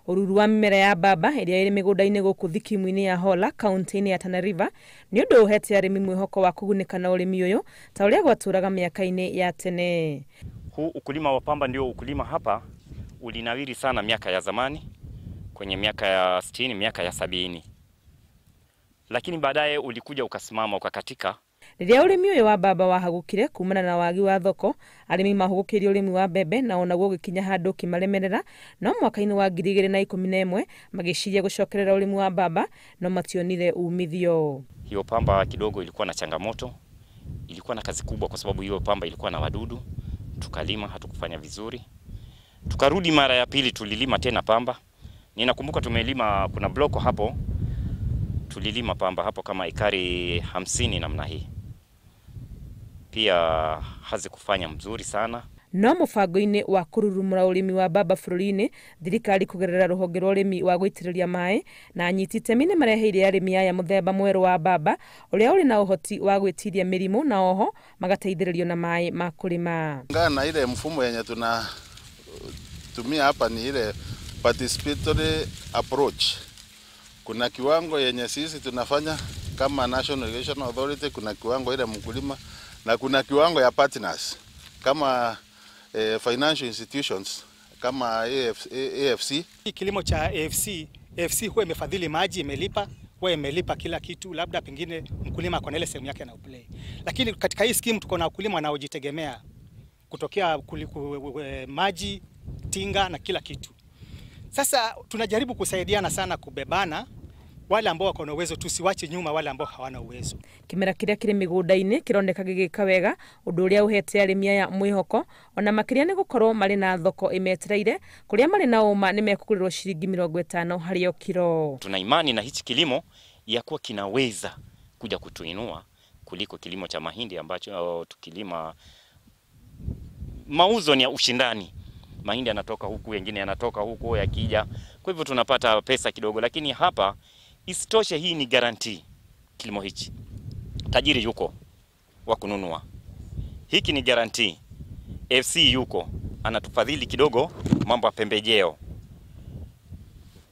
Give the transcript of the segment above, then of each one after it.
Ururu wa mĩmera ya mbamba ĩrĩa ĩrĩ mĩgũnda-inĩ gũkũ thikimu-inĩ ya Hola kaunti-inĩ ya Tana River nĩ ũndũ ũhete arĩmi mwĩhoko wa kũgunĩka na ũrĩmi ũyũ ta ũrĩa gwatũraga mĩaka-inĩ ya tene. Huu ukulima wa pamba ndio ukulima hapa ulinawiri sana miaka ya zamani, kwenye miaka ya 60, miaka ya 70. Lakini baadaye ulikuja ukasimama ukakatika. Rĩrĩa ũrĩmi ũyũ wa mbamba wahagũkire kumana na wagi wa thoko, arĩmi mahũgũkĩrie ũrĩmi wa mbembe na onaguo gĩkinya handũ kĩmaremerera, no mwaka-inĩ wa 2011 magĩciria gũcokerera ũrĩmi wa mbamba no mationire umithio. Hiyo pamba kidogo ilikuwa na changamoto, ilikuwa na kazi kubwa kwa sababu hiyo pamba ilikuwa na wadudu. Tukalima hatukufanya vizuri. Tukarudi mara ya pili tulilima tena pamba. Ninakumbuka tumelima, kuna bloko hapo tulilima pamba hapo kama ekari 50 namna hii. Pia hazikufanya mzuri sana. No mũbango-inĩ wa kũrurumũra ũrĩmi wa mbamba bũrũri-inĩ, thirikari kũgerera rũhonge rwa ũrĩmi wa gwĩtĩrĩria maĩ na anyiti itemi nĩ mareheire arĩmi aya mũthemba mwerũ wa mbamba ũrĩa ũrĩ na ũhoti wa gwĩtiria mĩrimũ na oho magateithĩrĩrio na maĩ ma kũrĩma. Na ile mfumo yenye tunatumia hapa ni ile participatory approach. Kuna kiwango yenye sisi tunafanya kama National Irrigation Authority, kuna kiwango ile mkulima na kuna kiwango ya partners kama financial institutions kama AFC. Kilimo cha AFC huwa imefadhili maji, imelipa kila kitu, labda pengine mkulima kwa ile sehemu yake na uplay. Lakini katika hii scheme tuko na wakulima wanaojitegemea kutokea maji, tinga na kila kitu. Sasa tunajaribu kusaidiana sana kubebana, wale ambao wako na uwezo tusiwache nyuma wale ambao hawana uwezo. Kimera kĩrĩa kĩrĩ mĩgũnda-inĩ kĩroneka gĩgĩka wega, ũndũ ũrĩa ũhete arĩmi aya mwĩhoko ona makĩria nĩ gũkorwo marĩ na thoko ĩmetereire, kũrĩa marĩ na ũma nĩ mekũgũrĩrwo ciringi 50 harĩ o kilo. Tuna imani na hichi kilimo ya kuwa kinaweza kuja kutuinua kuliko kilimo cha mahindi ambacho tukilima mauzo ni ya ushindani. Mahindi yanatoka huku, wengine yanatoka huku yakija. Kwa hivyo tunapata pesa kidogo, lakini hapa isitoshe, hii ni guarantee kilimo hichi. Tajiri yuko wa kununua. Hiki ni guarantee. FC yuko anatufadhili kidogo mambo ya pembejeo.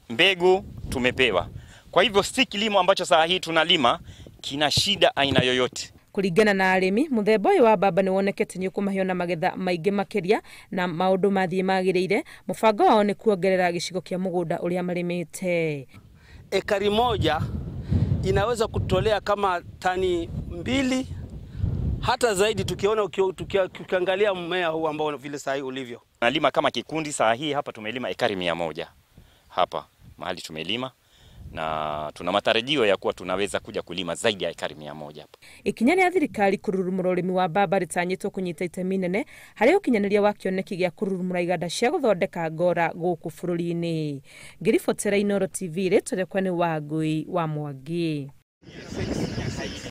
Mbegu tumepewa. Kwa hivyo si kilimo ambacho saa hii tunalima kina shida aina yoyote. Kũringana na arĩmi, mũthemba ũyũ wa mbamba nĩ wonekete nĩ ũkũmahe na magetha maingĩ makĩria na maũndũ mathiĩ magĩrĩire. Mũbango wao nĩ kuongerera gĩcigo kĩa mũgũnda ũrĩa marĩmĩte. Ekari moja inaweza kutolea kama tani 2 hata zaidi, tukiona ukiangalia mmea huu ambao vile saa hii ulivyo. Nalima kama kikundi saa hii hapa tumelima ekari 100 hapa mahali tumelima, na tuna matarajio ya kuwa tunaweza kuja kulima zaidi ya ekari 100 hapa. Ikinya rĩa thirikari kũrurumũra ũrĩmi wa mbamba rĩtanyĩtwo kũnyita itemi inene harĩ ũkinyanĩria wa kĩoneki gĩa kũrurumũra iganda cia gũthondeka ngora gũkũ bũrũri-inĩ. Ngĩribotera Inooro TV rĩtwa rĩakwa nĩ Wangui wa Mwangi.